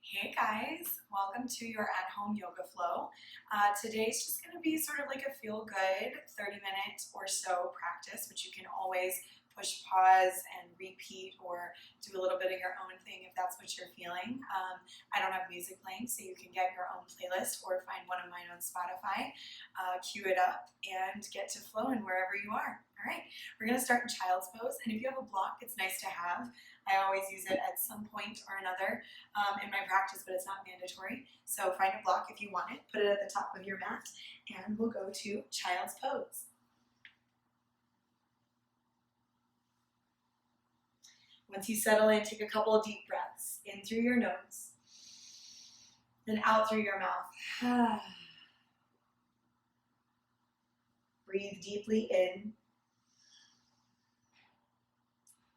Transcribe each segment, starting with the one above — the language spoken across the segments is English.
Hey guys, welcome to your at-home yoga flow. Today's just going to be sort of like a feel-good 30-minute or so practice, which you can always push pause and repeat or do a little bit of your own thing if that's what you're feeling. I don't have music playing, so you can get your own playlist or find one of mine on Spotify, cue it up, and get to flowing wherever you are. All right, we're going to start in child's pose, and if you have a block, it's nice to have. I always use it at some point or another in my practice, but it's not mandatory. So find a block if you want it, put it at the top of your mat, and we'll go to child's pose. Once you settle in, take a couple of deep breaths in through your nose, then out through your mouth. Breathe deeply in,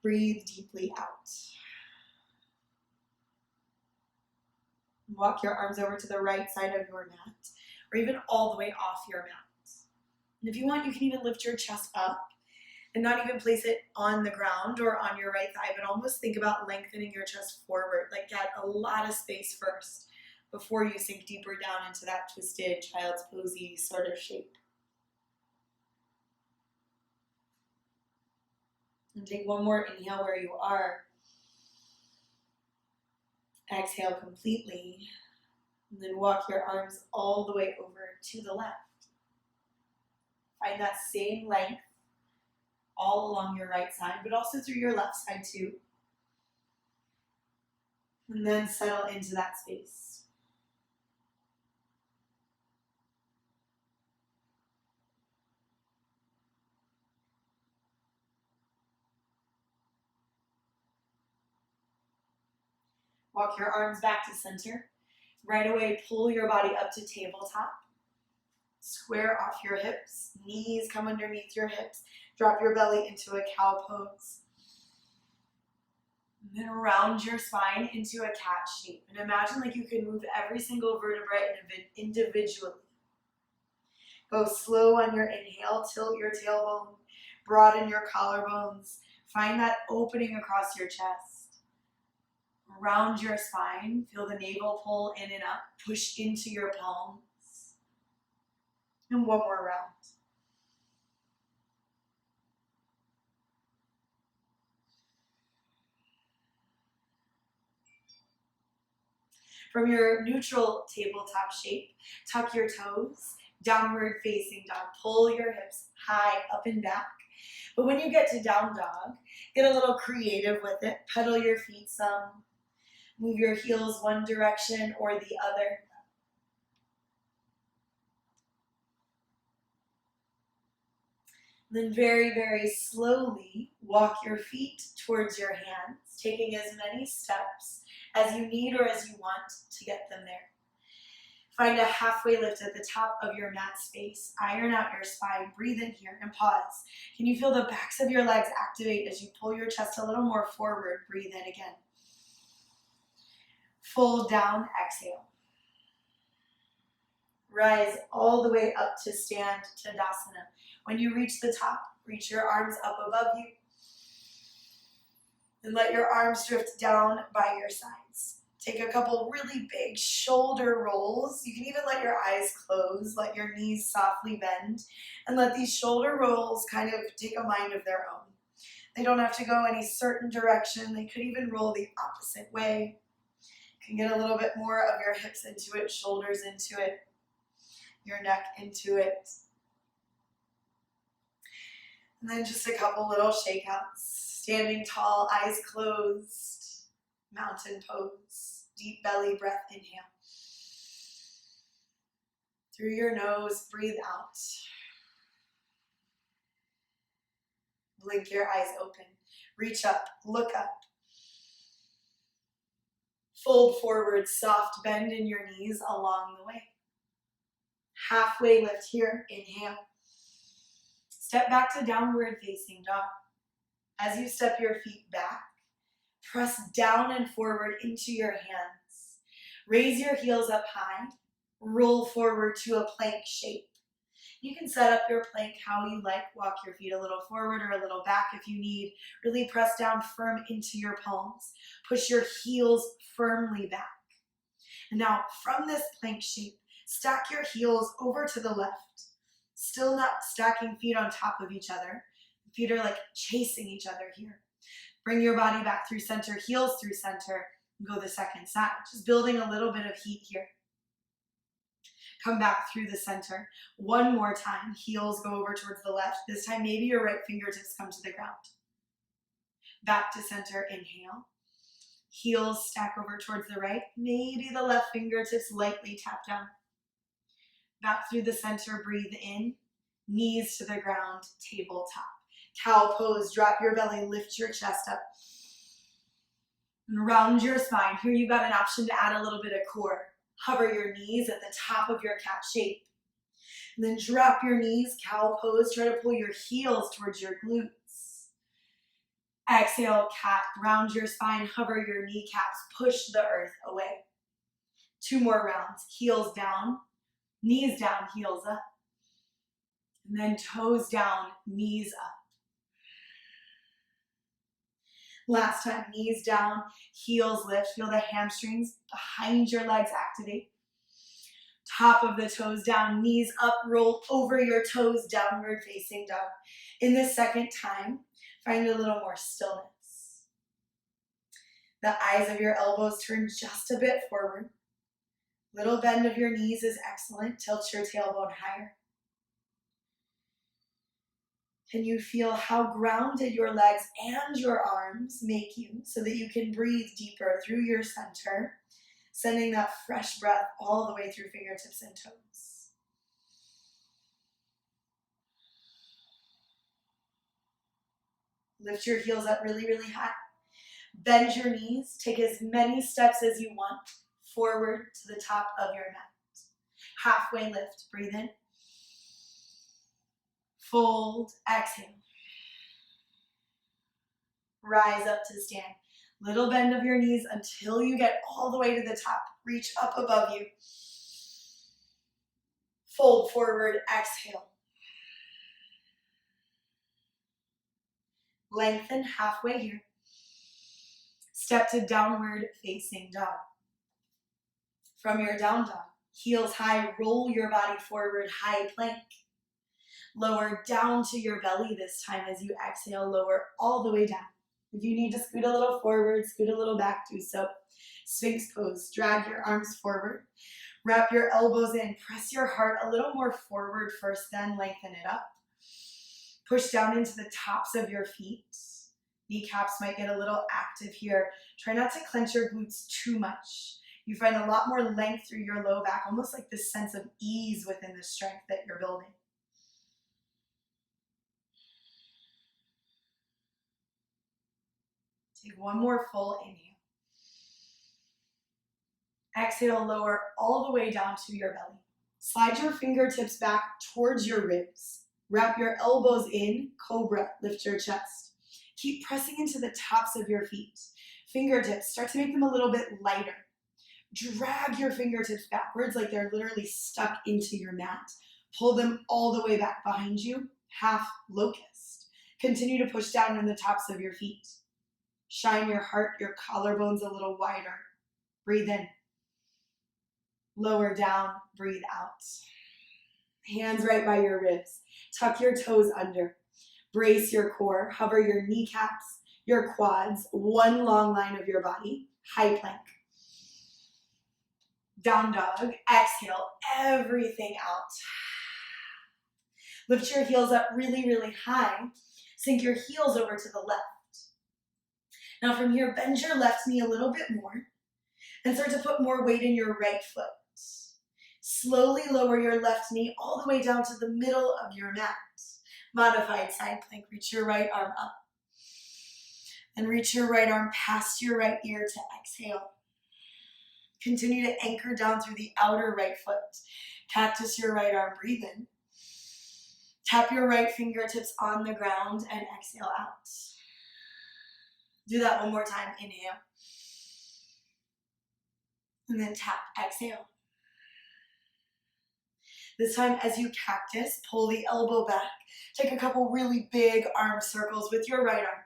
breathe deeply out. Walk your arms over to the right side of your mat, or even all the way off your mat. And if you want, you can even lift your chest up and not even place it on the ground or on your right thigh, but almost think about lengthening your chest forward. Like get a lot of space first before you sink deeper down into that twisted child's posy sort of shape. And take one more inhale where you are. Exhale completely, and then walk your arms all the way over to the left. Find that same length all along your right side, but also through your left side too. And then settle into that space. Walk your arms back to center. Right away, pull your body up to tabletop. Square off your hips. Knees come underneath your hips. Drop your belly into a cow pose. And then round your spine into a cat shape. And imagine like you can move every single vertebrae individually. Go slow on your inhale. Tilt your tailbone. Broaden your collarbones. Find that opening across your chest. Round your spine, feel the navel pull in and up, push into your palms. And one more round. From your neutral tabletop shape, tuck your toes, downward facing dog. Pull your hips high up and back. But when you get to down dog, get a little creative with it. Pedal your feet some. Move your heels one direction or the other. Then very, very slowly walk your feet towards your hands, taking as many steps as you need or as you want to get them there. Find a halfway lift at the top of your mat space. Iron out your spine. Breathe in here and pause. Can you feel the backs of your legs activate as you pull your chest a little more forward? Breathe in again. Fold down, exhale. Rise all the way up to stand Tadasana. When you reach the top, reach your arms up above you. And let your arms drift down by your sides. Take a couple really big shoulder rolls. You can even let your eyes close, let your knees softly bend, and let these shoulder rolls kind of take a mind of their own. They don't have to go any certain direction. They could even roll the opposite way. You can get a little bit more of your hips into it, shoulders into it, your neck into it. And then just a couple little shakeouts. Standing tall, eyes closed, mountain pose, deep belly breath, inhale. Through your nose, breathe out. Blink your eyes open. Reach up, look up. Fold forward, soft bend in your knees along the way. Halfway lift here, inhale. Step back to downward facing dog. As you step your feet back, press down and forward into your hands. Raise your heels up high. Roll forward to a plank shape. You can set up your plank how you like. Walk your feet a little forward or a little back if you need. Really press down firm into your palms. Push your heels firmly back. And now from this plank shape, stack your heels over to the left. Still not stacking feet on top of each other. Feet are like chasing each other here. Bring your body back through center, heels through center, and go the second side. Just building a little bit of heat here. Come back through the center. One more time, heels go over towards the left. This time, maybe your right fingertips come to the ground. Back to center, inhale. Heels stack over towards the right. Maybe the left fingertips lightly tap down. Back through the center, breathe in. Knees to the ground, tabletop. Cow pose, drop your belly, lift your chest up. And round your spine. Here you've got an option to add a little bit of core. Hover your knees at the top of your cat shape. And then drop your knees, cow pose. Try to pull your heels towards your glutes. Exhale, cat. Round your spine, hover your kneecaps. Push the earth away. 2 more rounds. Heels down, knees down, heels up. And then toes down, knees up. Last time, knees down, heels lift. Feel the hamstrings behind your legs activate. Top of the toes down, knees up, roll over your toes, downward facing dog. In the second time, find a little more stillness. The eyes of your elbows turn just a bit forward. Little bend of your knees is excellent. Tilt your tailbone higher. Can you feel how grounded your legs and your arms make you so that you can breathe deeper through your center, sending that fresh breath all the way through fingertips and toes. Lift your heels up really, really high. Bend your knees. Take as many steps as you want forward to the top of your mat. Halfway lift. Breathe in. Fold, exhale. Rise up to stand. Little bend of your knees until you get all the way to the top. Reach up above you. Fold forward, exhale. Lengthen halfway here. Step to downward facing dog. From your down dog, heels high, roll your body forward, high plank. Lower down to your belly this time as you exhale, lower all the way down. If you need to scoot a little forward, scoot a little back, do so. Sphinx pose, drag your arms forward. Wrap your elbows in, press your heart a little more forward first, then lengthen it up. Push down into the tops of your feet. Kneecaps might get a little active here. Try not to clench your glutes too much. You find a lot more length through your low back, almost like this sense of ease within the strength that you're building. Take one more full inhale. Exhale, lower all the way down to your belly. Slide your fingertips back towards your ribs. Wrap your elbows in, cobra, lift your chest. Keep pressing into the tops of your feet. Fingertips, start to make them a little bit lighter. Drag your fingertips backwards like they're literally stuck into your mat. Pull them all the way back behind you, half locust. Continue to push down in the tops of your feet. Shine your heart, your collarbones a little wider. Breathe in. Lower down, breathe out. Hands right by your ribs. Tuck your toes under. Brace your core. Hover your kneecaps, your quads, one long line of your body. High plank. Down dog. Exhale everything out. Lift your heels up really, really high. Sink your heels over to the left. Now from here, bend your left knee a little bit more and start to put more weight in your right foot. Slowly lower your left knee all the way down to the middle of your mat. Modified side plank. Reach your right arm up. And reach your right arm past your right ear to exhale. Continue to anchor down through the outer right foot. Cactus your right arm. Breathe in. Tap your right fingertips on the ground and exhale out. Do that one more time. Inhale. And then tap. Exhale. This time, as you cactus, pull the elbow back. Take a couple really big arm circles with your right arm.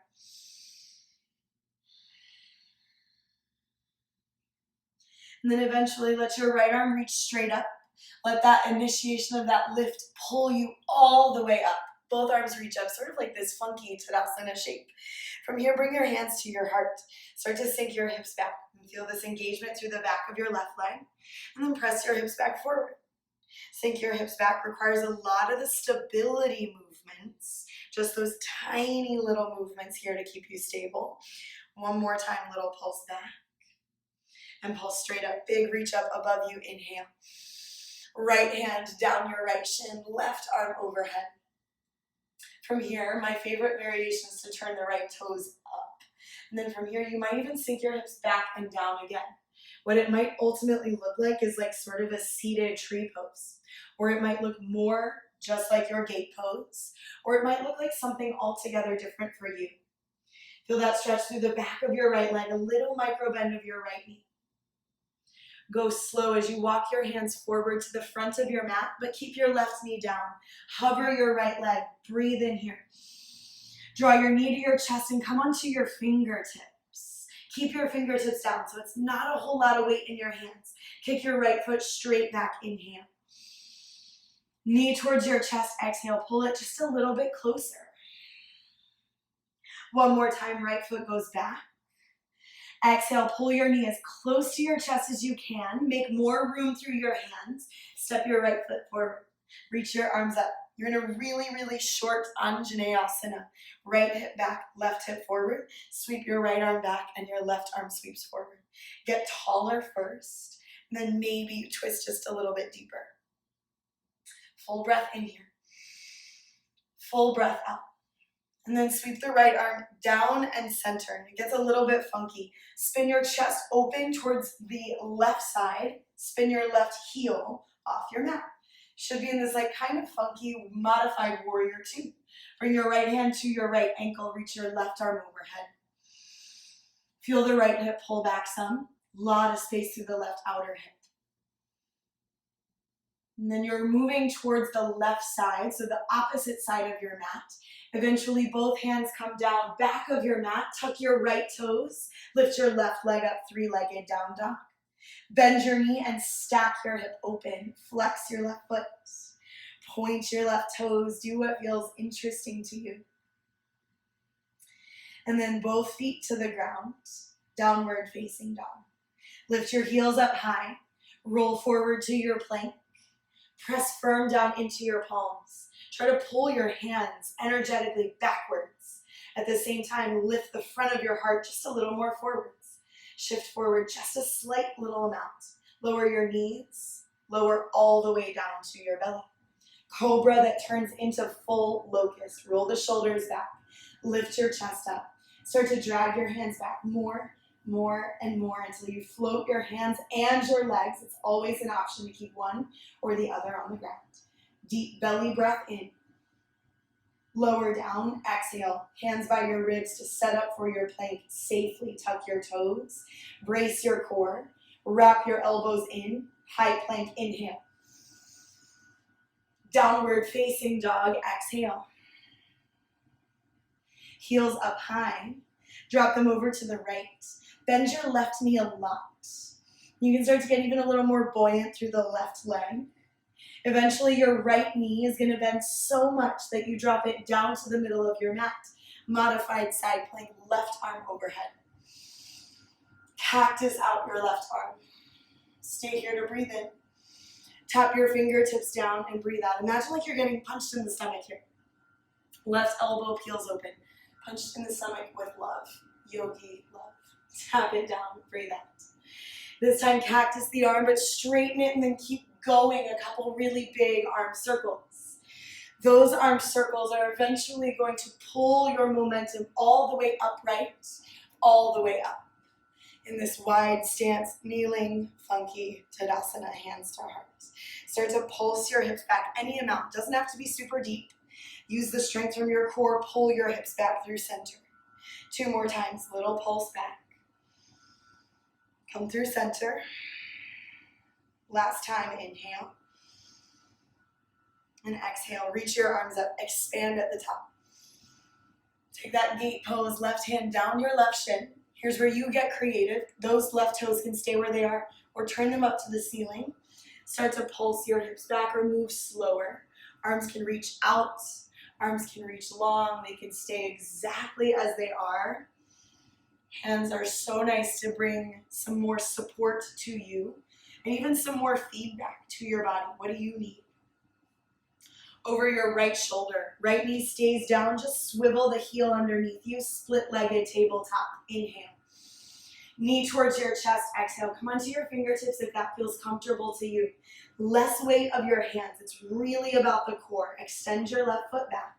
And then eventually let your right arm reach straight up. Let that initiation of that lift pull you all the way up. Both arms reach up, sort of like this funky Tadasana shape. From here, bring your hands to your heart. Start to sink your hips back. And feel this engagement through the back of your left leg. And then press your hips back forward. Sink your hips back requires a lot of the stability movements. Just those tiny little movements here to keep you stable. One more time, little pulse back. And pulse straight up. Big reach up above you. Inhale. Right hand down your right shin. Left arm overhead. From here, my favorite variation is to turn the right toes up. And then from here, you might even sink your hips back and down again. What it might ultimately look like is like sort of a seated tree pose. Or it might look more just like your gate pose. Or it might look like something altogether different for you. Feel that stretch through the back of your right leg, a little micro bend of your right knee. Go slow as you walk your hands forward to the front of your mat, but keep your left knee down. Hover your right leg. Breathe in here. Draw your knee to your chest and come onto your fingertips. Keep your fingertips down so it's not a whole lot of weight in your hands. Kick your right foot straight back. Inhale. Knee towards your chest. Exhale. Pull it just a little bit closer. One more time. Right foot goes back. Exhale, pull your knee as close to your chest as you can. Make more room through your hands. Step your right foot forward. Reach your arms up. You're in a really, really short Anjaneyasana. Right hip back, left hip forward. Sweep your right arm back and your left arm sweeps forward. Get taller first, and then maybe you twist just a little bit deeper. Full breath in here. Full breath out. And then sweep the right arm down and center. It gets a little bit funky. Spin your chest open towards the left side. Spin your left heel off your mat. Should be in this like kind of funky modified warrior two. Bring your right hand to your right ankle. Reach your left arm overhead. Feel the right hip pull back some. Lot of space through the left outer hip. And then you're moving towards the left side, so the opposite side of your mat. Eventually, both hands come down, back of your mat. Tuck your right toes. Lift your left leg up, three-legged down dog. Bend your knee and stack your hip open. Flex your left foot. Point your left toes. Do what feels interesting to you. And then both feet to the ground. Downward facing dog. Lift your heels up high. Roll forward to your plank. Press firm down into your palms. Try to pull your hands energetically backwards. At the same time, lift the front of your heart just a little more forwards. Shift forward just a slight little amount. Lower your knees. Lower all the way down to your belly. Cobra that turns into full locust. Roll the shoulders back. Lift your chest up. Start to drag your hands back more and more until you float your hands and your legs. It's always an option to keep one or the other on the ground. Deep belly breath in. Lower down, exhale. Hands by your ribs to set up for your plank. Safely tuck your toes. Brace your core. Wrap your elbows in. High plank, inhale. Downward facing dog, exhale. Heels up high. Drop them over to the right. Bend your left knee a lot. You can start to get even a little more buoyant through the left leg. Eventually, your right knee is going to bend so much that you drop it down to the middle of your mat. Modified side plank, left arm overhead. Cactus out your left arm. Stay here to breathe in. Tap your fingertips down and breathe out. Imagine like you're getting punched in the stomach here. Left elbow peels open. Punched in the stomach with love. Yogi love. Tap it down, breathe out. This time, cactus the arm, but straighten it and then keep going. A couple really big arm circles. Those arm circles are eventually going to pull your momentum all the way upright, all the way up. In this wide stance, kneeling, funky Tadasana, hands to heart. Start to pulse your hips back any amount. Doesn't have to be super deep. Use the strength from your core. Pull your hips back through center. 2 more times. Little pulse back. Come through center. Last time, inhale. And exhale. Reach your arms up. Expand at the top. Take that gate pose. Left hand down your left shin. Here's where you get creative. Those left toes can stay where they are, or turn them up to the ceiling. Start to pulse your hips back or move slower. Arms can reach out, arms can reach long, they can stay exactly as they are. Hands are so nice to bring some more support to you and even some more feedback to your body. What do you need? Over your right shoulder, right knee stays down, just swivel the heel underneath you, split-legged tabletop, inhale. Knee towards your chest, exhale. Come onto your fingertips if that feels comfortable to you. Less weight of your hands, it's really about the core. Extend your left foot back.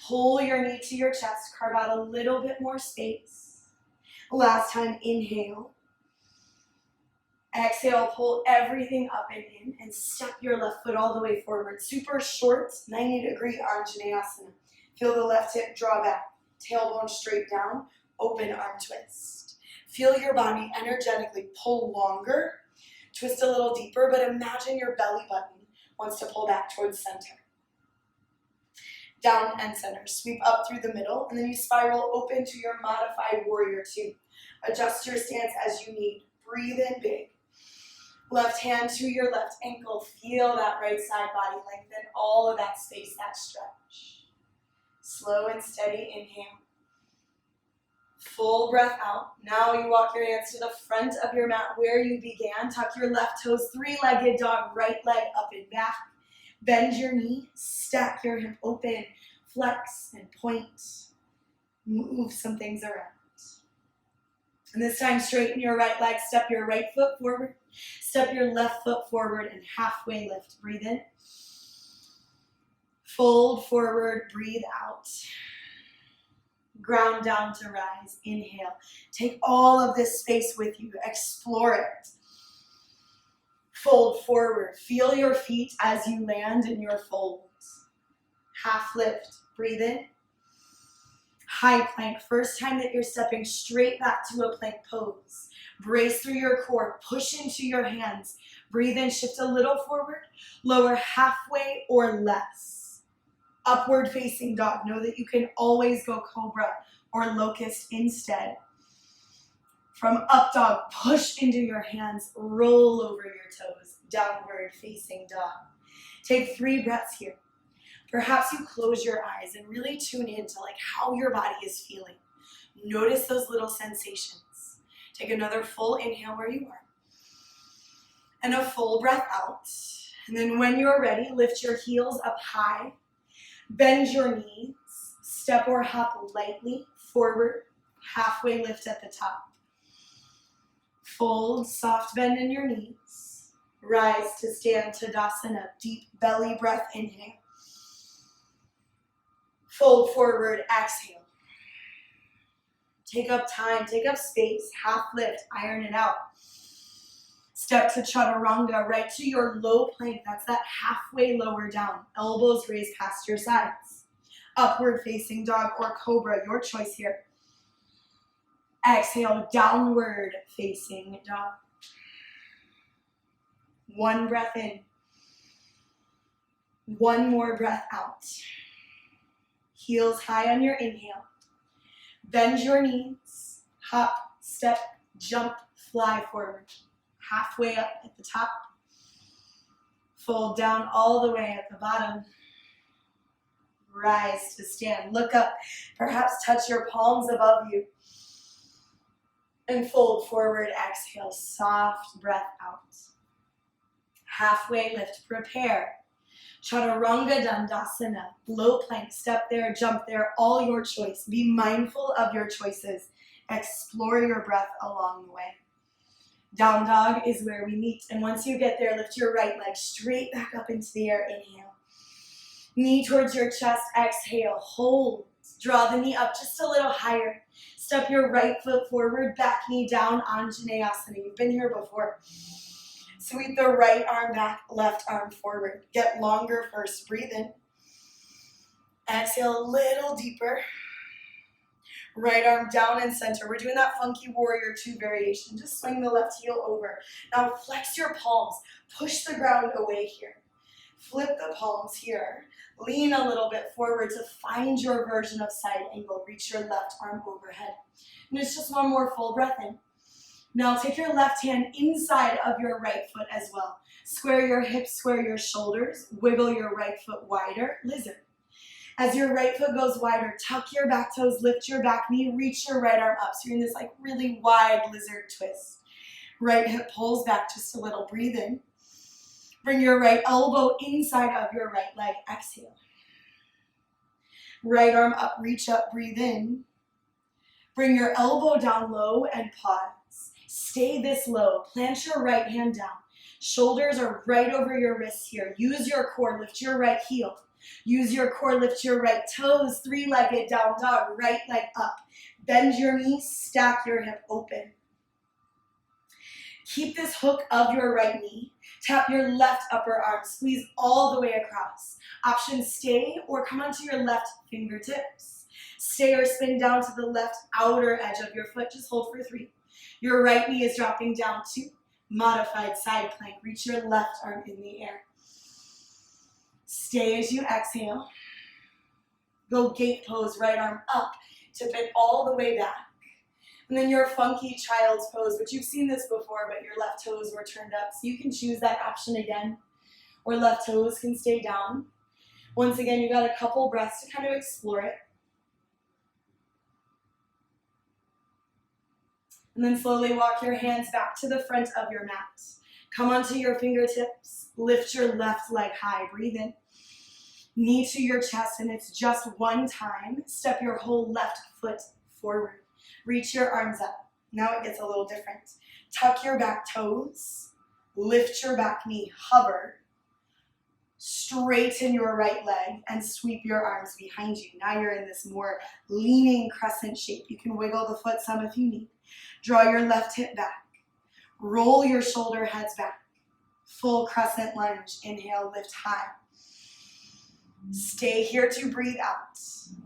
Pull your knee to your chest, carve out a little bit more space. Last time, inhale. Exhale, pull everything up and in, and step your left foot all the way forward. Super short, 90-degree Anjaneyasana. Feel the left hip draw back, tailbone straight down, open arm twist. Feel your body energetically pull longer, twist a little deeper, but imagine your belly button wants to pull back towards center. Down and center, sweep up through the middle, and then you spiral open to your modified warrior two. Adjust your stance as you need. Breathe in big. Left hand to your left ankle. Feel that right side body lengthen, all of that space, that stretch. Slow and steady inhale. Full breath out. Now you walk your hands to the front of your mat where you began. Tuck your left toes, three-legged dog, right leg up and back. Bend your knee, stack your hip open, flex and point. Move some things around. And this time, straighten your right leg, step your right foot forward, step your left foot forward, and halfway lift. Breathe in. Fold forward, breathe out. Ground down to rise, inhale. Take all of this space with you, explore it. Fold forward, feel your feet as you land in your folds. Half lift, breathe in. High plank, first time that you're stepping straight back to a plank pose. Brace through your core, push into your hands. Breathe in, shift a little forward, lower halfway or less. Upward facing dog, know that you can always go cobra or locust instead. From up dog, push into your hands, roll over your toes, downward facing dog. Take 3 breaths here. Perhaps you close your eyes and really tune in to how your body is feeling. Notice those little sensations. Take another full inhale where you are. And a full breath out. And then when you're ready, lift your heels up high. Bend your knees. Step or hop lightly forward. Halfway lift at the top. Fold, soft bend in your knees. Rise to stand Tadasana. Deep belly breath, inhale. Fold forward, exhale. Take up time, take up space, half lift, iron it out. Step to Chaturanga, right to your low plank, that's that halfway lower down. Elbows raised past your sides. Upward facing dog or cobra, your choice here. Exhale, downward facing dog. One breath in. One more breath out. Heels high on your inhale. Bend your knees. Hop, step, jump, fly forward. Halfway up at the top. Fold down all the way at the bottom. Rise to stand. Look up. Perhaps touch your palms above you. And fold forward. Exhale. Soft breath out. Halfway lift. Prepare. Chaturanga Dandasana, low plank, step there, jump there, all your choice. Be mindful of your choices. Explore your breath along the way. Down dog is where we meet. And once you get there, lift your right leg straight back up into the air. Inhale. Knee towards your chest. Exhale. Hold. Draw the knee up just a little higher. Step your right foot forward, back knee down, Anjaneyasana. You've been here before. Sweep the right arm back, left arm forward. Get longer first. Breathe in. Exhale a little deeper. Right arm down and center. We're doing that funky warrior two variation. Just swing the left heel over. Now flex your palms. Push the ground away here. Flip the palms here. Lean a little bit forward to find your version of side angle. Reach your left arm overhead. And it's just one more full breath in. Now take your left hand inside of your right foot as well. Square your hips, square your shoulders, wiggle your right foot wider, lizard. As your right foot goes wider, tuck your back toes, lift your back knee, reach your right arm up. So you're in this like really wide lizard twist. Right hip pulls back just a little, breathe in. Bring your right elbow inside of your right leg, exhale. Right arm up, reach up, breathe in. Bring your elbow down low and pause. Stay this low, plant your right hand down. Shoulders are right over your wrists here. Use your core, lift your right heel. Use your core, lift your right toes, three-legged down dog, right leg up. Bend your knees, stack your hip open. Keep this hook of your right knee. Tap your left upper arm, squeeze all the way across. Option stay or come onto your left fingertips. Stay or spin down to the left outer edge of your foot, just hold for 3. Your right knee is dropping down 2. Modified side plank, reach your left arm in the air. Stay as you exhale. Go gate pose, right arm up, tip it all the way back. And then your funky child's pose, which you've seen this before, but your left toes were turned up. So you can choose that option again, or left toes can stay down. Once again, you got a couple breaths to kind of explore it. And then slowly walk your hands back to the front of your mat. Come onto your fingertips, lift your left leg high, breathe in. Knee to your chest, and it's just one time. Step your whole left foot forward. Reach your arms up. Now it gets a little different. Tuck your back toes, lift your back knee, hover. Straighten your right leg and sweep your arms behind you. Now you're in this more leaning crescent shape. You can wiggle the foot some if you need. Draw your left hip back. Roll your shoulder heads back. Full crescent lunge. Inhale, lift high. Stay here to breathe out.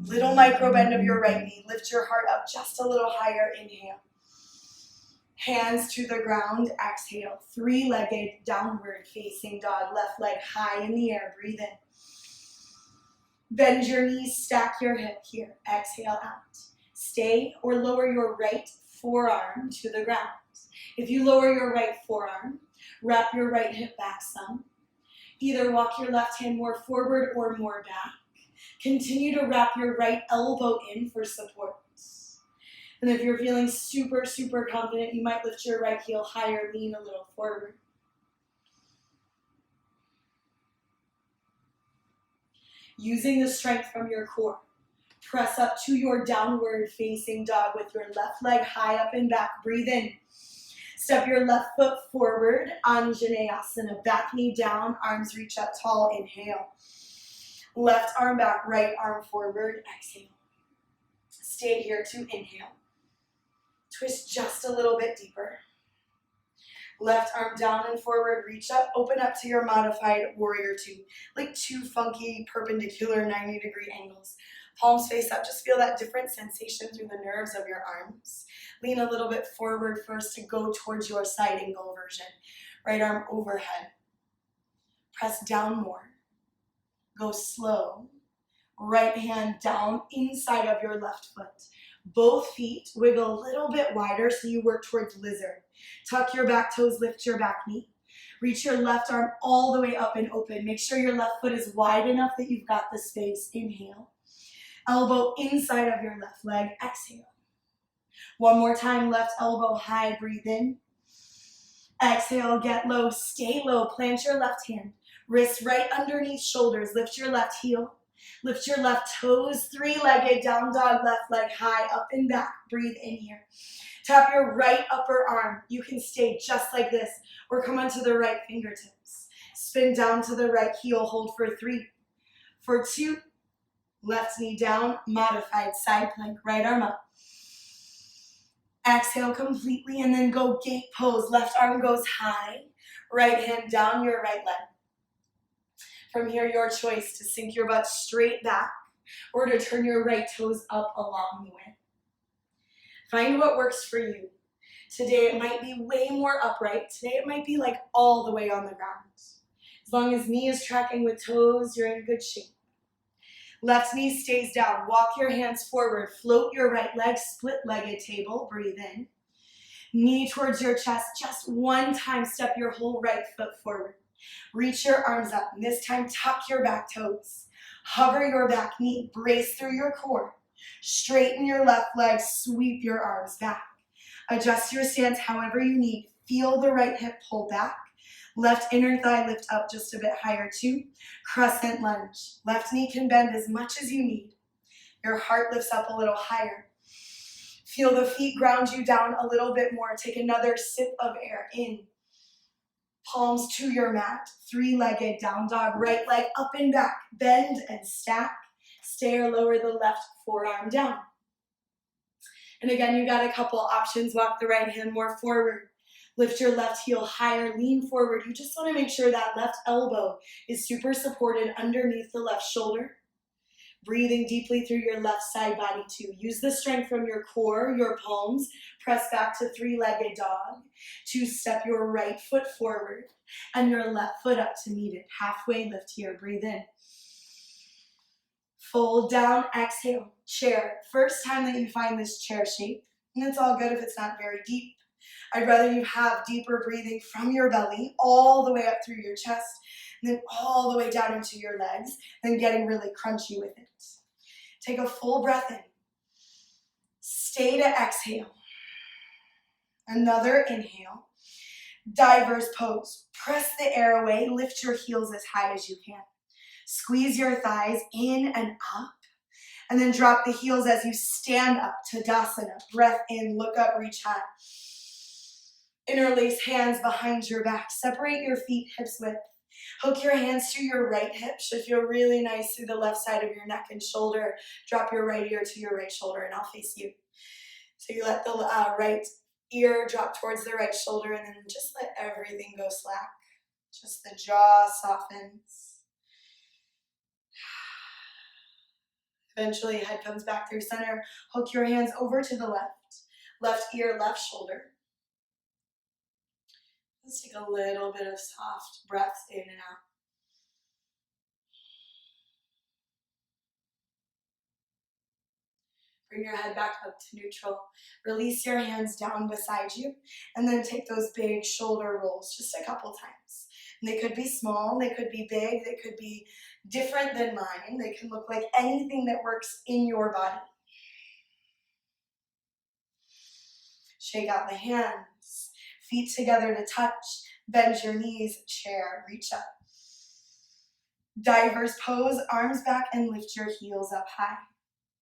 Little micro bend of your right knee. Lift your heart up just a little higher. Inhale. Hands to the ground. Exhale. Three-legged downward facing dog. Left leg high in the air. Breathe in. Bend your knees. Stack your hip here. Exhale out. Stay or lower your right forearm to the ground. If you lower your right forearm, wrap your right hip back some. Either walk your left hand more forward or more back. Continue to wrap your right elbow in for support. And if you're feeling super, super confident, you might lift your right heel higher, lean a little forward. Using the strength from your core, press up to your downward facing dog with your left leg high up and back. Breathe in. Step your left foot forward, Anjaneyasana. Back knee down, arms reach up tall. Inhale. Left arm back, right arm forward. Exhale. Stay here to inhale. Twist just a little bit deeper. Left arm down and forward, reach up, open up to your modified warrior 2. Like 2 funky perpendicular 90-degree angles. Palms face up, just feel that different sensation through the nerves of your arms. Lean a little bit forward first to go towards your side angle version. Right arm overhead. Press down more. Go slow. Right hand down inside of your left foot. Both feet wiggle a little bit wider so you work towards lizard. Tuck your back toes, lift your back knee. Reach your left arm all the way up and open. Make sure your left foot is wide enough that you've got the space. Inhale. Elbow inside of your left leg. Exhale. One more time, left elbow high. Breathe in. Exhale, get low. Stay low. Plant your left hand. Wrists right underneath shoulders. Lift your left heel. Lift your left toes. Three-legged down dog. Left leg high up and back. Breathe in here. Tap your right upper arm. You can stay just like this or come onto the right fingertips. Spin down to the right heel. Hold for 3. For 2. Left knee down. Modified side plank. Right arm up. Exhale completely and then go gate pose. Left arm goes high. Right hand down your right leg. From here, your choice to sink your butt straight back or to turn your right toes up along the way. Find what works for you. Today it might be way more upright. Today it might be like all the way on the ground. As long as knee is tracking with toes, you're in good shape. Left knee stays down. Walk your hands forward. Float your right leg, split-legged table. Breathe in. Knee towards your chest. Just one time, step your whole right foot forward. Reach your arms up, and this time tuck your back toes. Hover your back knee, brace through your core. Straighten your left leg, sweep your arms back. Adjust your stance however you need. Feel the right hip pull back. Left inner thigh lift up just a bit higher too. Crescent lunge. Left knee can bend as much as you need. Your heart lifts up a little higher. Feel the feet ground you down a little bit more. Take another sip of air in. Palms to your mat. Three-legged down dog. Right leg up and back. Bend and stack. Stay or lower the left forearm down. And again, you got a couple options. Walk the right hand more forward. Lift your left heel higher, lean forward. You just want to make sure that left elbow is super supported underneath the left shoulder. Breathing deeply through your left side body too. Use the strength from your core, your palms. Press back to three-legged dog. To step your right foot forward and your left foot up to meet it. Halfway lift here, breathe in. Fold down, exhale, chair. First time that you find this chair shape, and it's all good if it's not very deep. I'd rather you have deeper breathing from your belly all the way up through your chest and then all the way down into your legs than getting really crunchy with it. Take a full breath in. Stay to exhale. Another inhale. Diver's pose. Press the air away. Lift your heels as high as you can. Squeeze your thighs in and up. And then drop the heels as you stand up. Tadasana. Breath in. Look up. Reach high. Interlace hands behind your back. Separate your feet hips width. Hook your hands to your right hip. Should feel really nice through the left side of your neck and shoulder. Drop your right ear to your right shoulder and I'll face you. So you let the right ear drop towards the right shoulder and then just let everything go slack. Just the jaw softens. Eventually head comes back through center. Hook your hands over to the left. Left ear, left shoulder. Let's take a little bit of soft breaths in and out. Bring your head back up to neutral. Release your hands down beside you. And then take those big shoulder rolls just a couple times. And they could be small, they could be big, they could be different than mine. They can look like anything that works in your body. Shake out the hands. Feet together to touch. Bend your knees, chair, reach up. Diver's pose, arms back and lift your heels up high.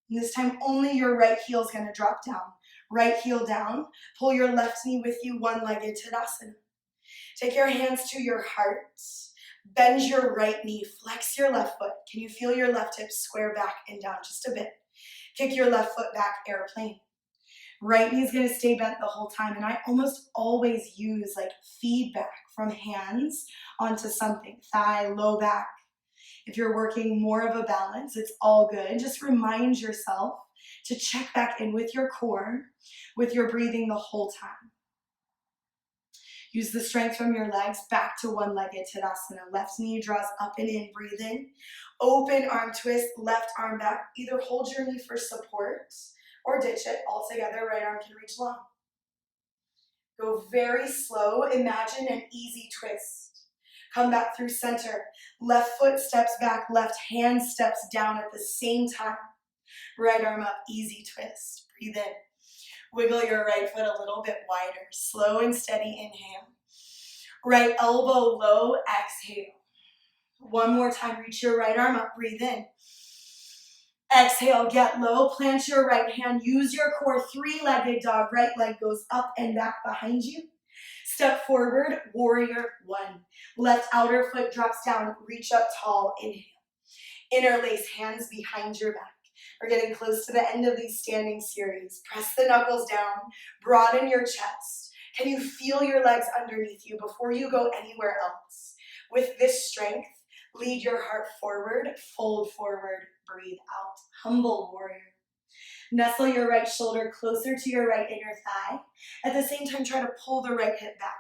And this time only your right heel is going to drop down. Right heel down. Pull your left knee with you, one-legged Tadasana. Take your hands to your heart. Bend your right knee, flex your left foot. Can you feel your left hip square back and down just a bit? Kick your left foot back, airplane. Right knee is going to stay bent the whole time. And I almost always use like feedback from hands onto something. Thigh, low back. If you're working more of a balance, it's all good. Just remind yourself to check back in with your core, with your breathing the whole time. Use the strength from your legs back to one-legged Tadasana. Left knee draws up and in, breathe in. Open arm twist, left arm back. Either hold your knee for support or ditch it altogether. Right arm can reach long. Go very slow. Imagine an easy twist. Come back through center. Left foot steps back, left hand steps down at the same time. Right arm up, easy twist. Breathe in. Wiggle your right foot a little bit wider. Slow and steady inhale. Right elbow low, exhale. One more time, reach your right arm up, breathe in. Exhale, get low, plant your right hand, use your core, three-legged dog. Right leg goes up and back behind you. Step forward, warrior one. Left outer foot drops down, reach up tall, inhale. Interlace hands behind your back. We're getting close to the end of these standing series. Press the knuckles down, broaden your chest. Can you feel your legs underneath you before you go anywhere else? With this strength, lead your heart forward, fold forward, breathe out. Humble warrior. Nestle your right shoulder closer to your right inner thigh. At the same time, try to pull the right hip back.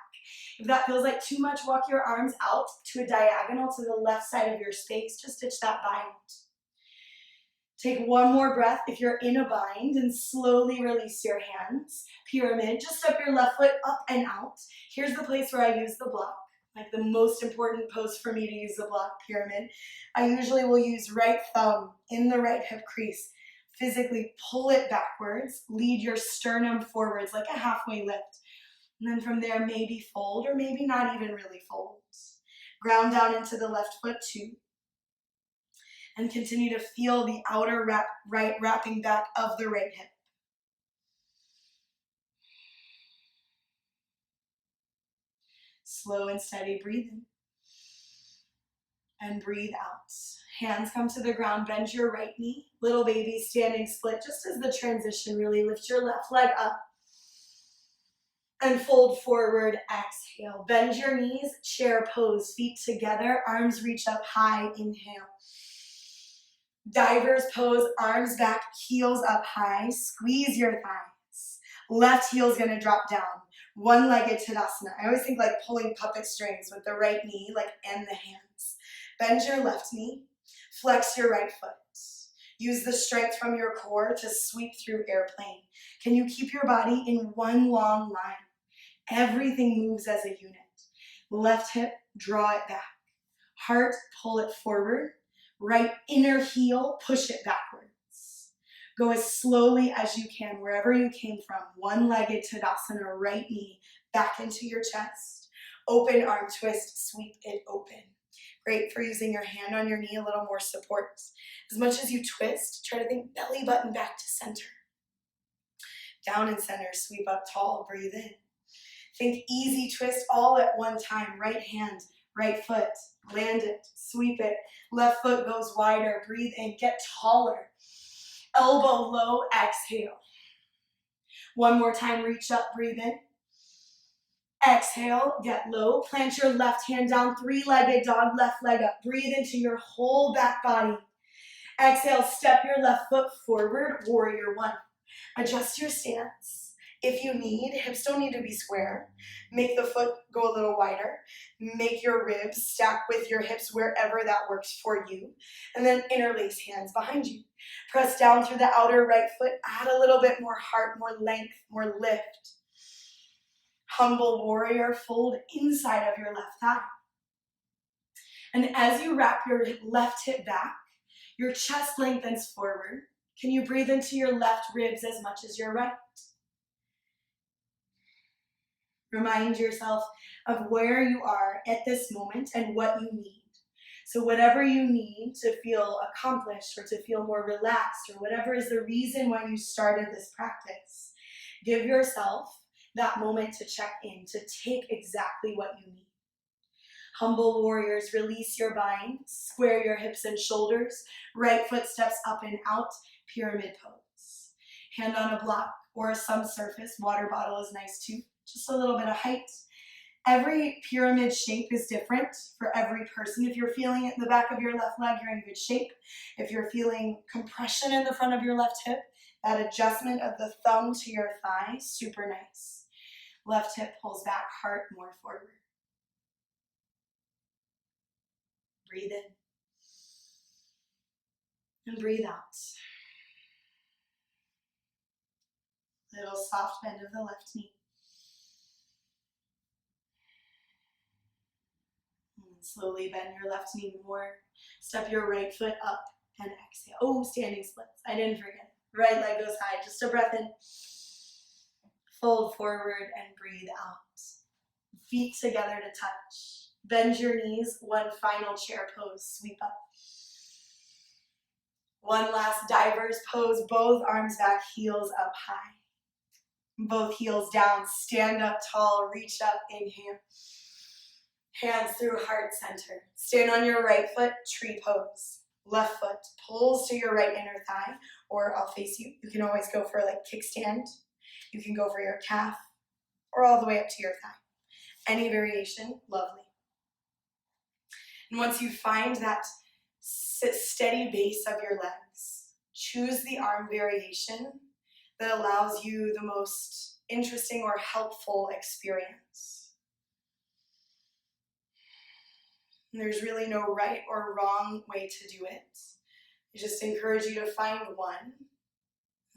If that feels like too much, walk your arms out to a diagonal to the left side of your space. Just ditch that bind. Take one more breath if you're in a bind and slowly release your hands. Pyramid, just step your left foot up and out. Here's the place where I use the block, like the most important pose for me to use the block, pyramid. I usually will use right thumb in the right hip crease. Physically pull it backwards, lead your sternum forwards like a halfway lift. And then from there, maybe fold or maybe not even really fold. Ground down into the left foot, 2. And continue to feel the outer right wrapping back of the right hip. Slow and steady, breathe in. And breathe out. Hands come to the ground, bend your right knee. Little baby standing split, just as the transition really. Lift your left leg up. And fold forward, exhale. Bend your knees, chair pose, feet together, arms reach up high, inhale. Divers pose, arms back, heels up high, squeeze your thighs. Left heel's gonna drop down. One-legged Tadasana. I always think like pulling puppet strings with the right knee, like, and the hands. Bend your left knee, flex your right foot. Use the strength from your core to sweep through airplane. Can you keep your body in one long line? Everything moves as a unit. Left hip, draw it back. Heart, pull it forward. Right inner heel, push it backwards. Go as slowly as you can, wherever you came from. One-legged Tadasana, right knee back into your chest. Open arm twist, sweep it open. Great for using your hand on your knee, a little more support. As much as you twist, try to think belly button back to center. Down and center, sweep up tall, breathe in. Think easy twist all at one time. Right hand, right foot, land it, sweep it. Left foot goes wider, breathe in, get taller. Elbow low, exhale. One more time, reach up, breathe in. Exhale, get low. Plant your left hand down, 3-legged dog, left leg up. Breathe into your whole back body. Exhale, step your left foot forward, warrior 1. Adjust your stance. If you need, hips don't need to be square. Make the foot go a little wider. Make your ribs stack with your hips wherever that works for you. And then interlace hands behind you. Press down through the outer right foot. Add a little bit more heart, more length, more lift. Humble warrior, fold inside of your left thigh. And as you wrap your left hip back, your chest lengthens forward. Can you breathe into your left ribs as much as your right? Remind yourself of where you are at this moment and what you need. So whatever you need to feel accomplished or to feel more relaxed or whatever is the reason why you started this practice, give yourself that moment to check in, to take exactly what you need. Humble warriors, release your bind, square your hips and shoulders, right foot steps up and out, pyramid pose. Hand on a block or some surface, water bottle is nice too, just a little bit of height. Every pyramid shape is different for every person. If you're feeling it in the back of your left leg, you're in good shape. If you're feeling compression in the front of your left hip, that adjustment of the thumb to your thigh, super nice. Left hip pulls back, heart more forward. Breathe in. And breathe out. Little soft bend of the left knee. And slowly bend your left knee more. Step your right foot up and exhale. Oh, standing splits. I didn't forget. Right leg goes high. Just a breath in. Fold forward and breathe out. Feet together to touch. Bend your knees. One final chair pose. Sweep up. One last diver's pose. Both arms back, heels up high. Both heels down. Stand up tall. Reach up. Inhale. Hands through heart center. Stand on your right foot. Tree pose. Left foot pulls to your right inner thigh, or I'll face you. You can always go for like kickstand. You can go for your calf, or all the way up to your thigh. Any variation, lovely. And once you find that steady base of your legs, choose the arm variation that allows you the most interesting or helpful experience. And there's really no right or wrong way to do it. I just encourage you to find one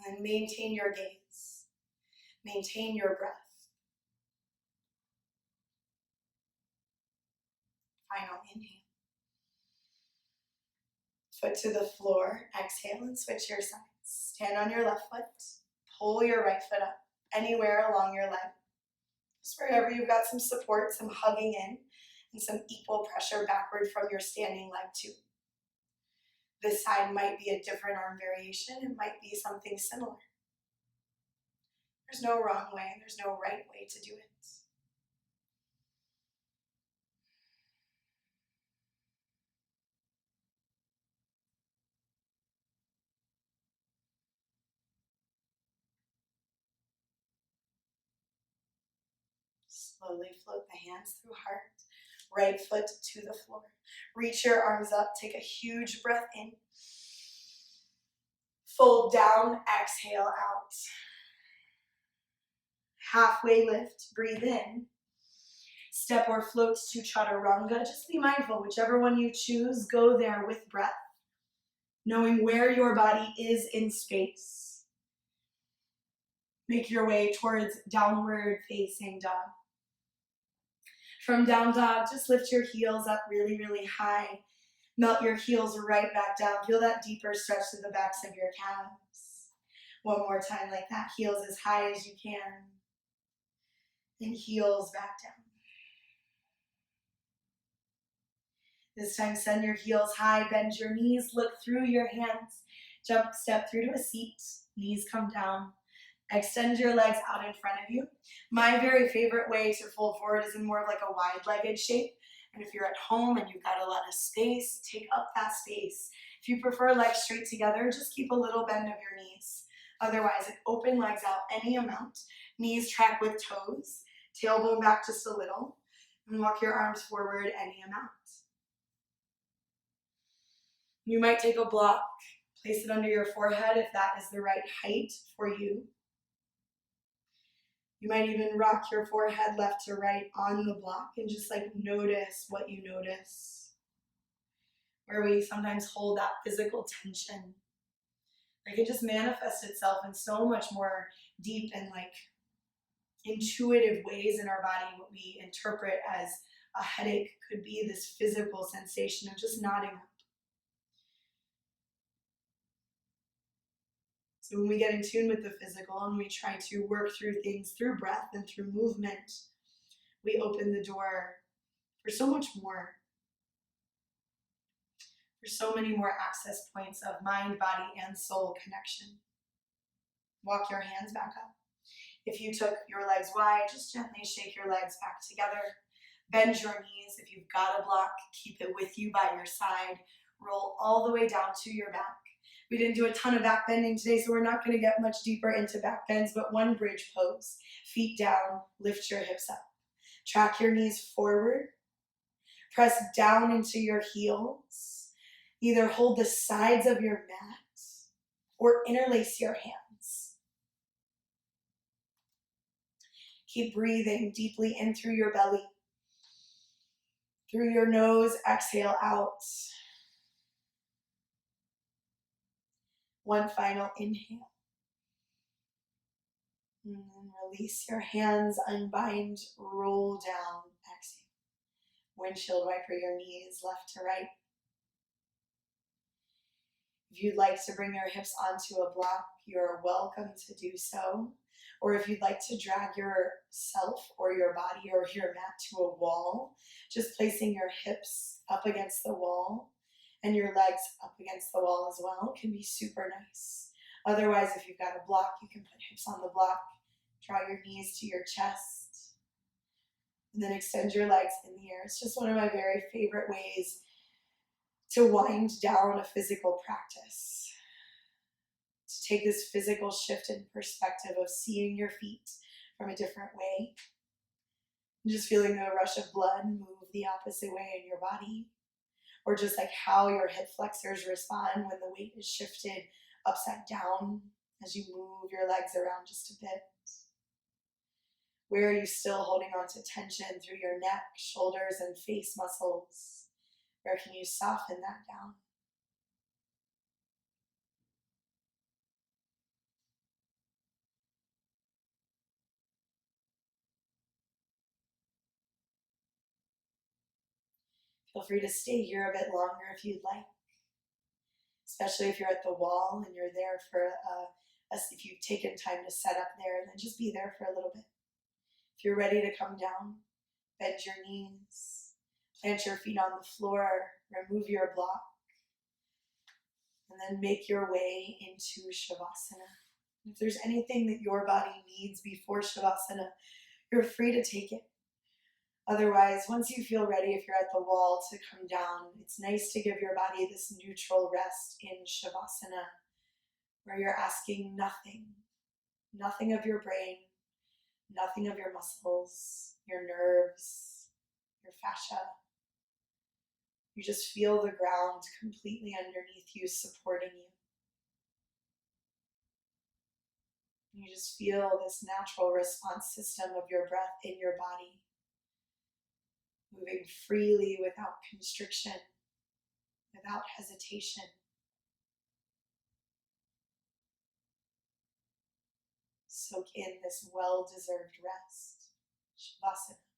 and maintain your gaze. Maintain your breath. Final inhale. Foot to the floor. Exhale and switch your sides. Stand on your left foot. Pull your right foot up. Anywhere along your leg. Just wherever you've got some support, some hugging in, and some equal pressure backward from your standing leg too. This side might be a different arm variation. It might be something similar. There's no wrong way. There's no right way to do it. Slowly float the hands through heart. Right foot to the floor. Reach your arms up. Take a huge breath in. Fold down. Exhale out. Halfway lift. Breathe in. Step or float to chaturanga. Just be mindful. Whichever one you choose, go there with breath. Knowing where your body is in space. Make your way towards downward facing dog. From down dog, just lift your heels up really, really high. Melt your heels right back down. Feel that deeper stretch to the backs of your calves. One more time like that. Heels as high as you can. And heels back down. This time, send your heels high. Bend your knees. Look through your hands. Jump, step through to a seat. Knees come down. Extend your legs out in front of you. My very favorite way to fold forward is in more of like a wide-legged shape. And if you're at home and you've got a lot of space, take up that space. If you prefer legs straight together, just keep a little bend of your knees. Otherwise, open legs out any amount. Knees track with toes. Tailbone back just a little. And walk your arms forward any amount. You might take a block, place it under your forehead if that is the right height for you. You might even rock your forehead left to right on the block and just like notice what you notice. Where we sometimes hold that physical tension. It can just manifest itself in so much more deep and like intuitive ways in our body. What we interpret as a headache could be this physical sensation of just nodding up. So when we get in tune with the physical and we try to work through things through breath and through movement, we open the door for so much more. For so many more access points of mind, body, and soul connection. Walk your hands back up. If you took your legs wide, just gently shake your legs back together. Bend your knees. If you've got a block, keep it with you by your side. Roll all the way down to your back. We didn't do a ton of back bending today, so we're not going to get much deeper into back bends, but one bridge pose. Feet down, lift your hips up. Track your knees forward. Press down into your heels. Either hold the sides of your mat or interlace your hands. Keep breathing deeply in through your belly. Through your nose, exhale out. One final inhale. And then release your hands, unbind, roll down, exhale. Windshield wiper your knees left to right. If you'd like to bring your hips onto a block, you're welcome to do so. Or if you'd like to drag yourself or your body or your mat to a wall, just placing your hips up against the wall and your legs up against the wall as well can be super nice. Otherwise, if you've got a block, you can put hips on the block, draw your knees to your chest, and then extend your legs in the air. It's just one of my very favorite ways to wind down a physical practice. To take this physical shift in perspective of seeing your feet from a different way. And just feeling the rush of blood move the opposite way in your body. Or just like how your hip flexors respond when the weight is shifted upside down as you move your legs around just a bit. Where are you still holding on to tension through your neck, shoulders, and face muscles? Where can you soften that down? Feel free to stay here a bit longer if you'd like, especially if you're at the wall and you're there for if you've taken time to set up there, then just be there for a little bit. If you're ready to come down, bend your knees, plant your feet on the floor, remove your block, and then make your way into Shavasana. If there's anything that your body needs before Shavasana, you're free to take it. Otherwise, once you feel ready, if you're at the wall, to come down, it's nice to give your body this neutral rest in Shavasana, where you're asking nothing of your brain, nothing of your muscles, your nerves, your fascia. You just feel the ground completely underneath you, supporting you. You just feel this natural response system of your breath in your body, moving freely without constriction, without hesitation. Soak in this well-deserved rest. Shavasana.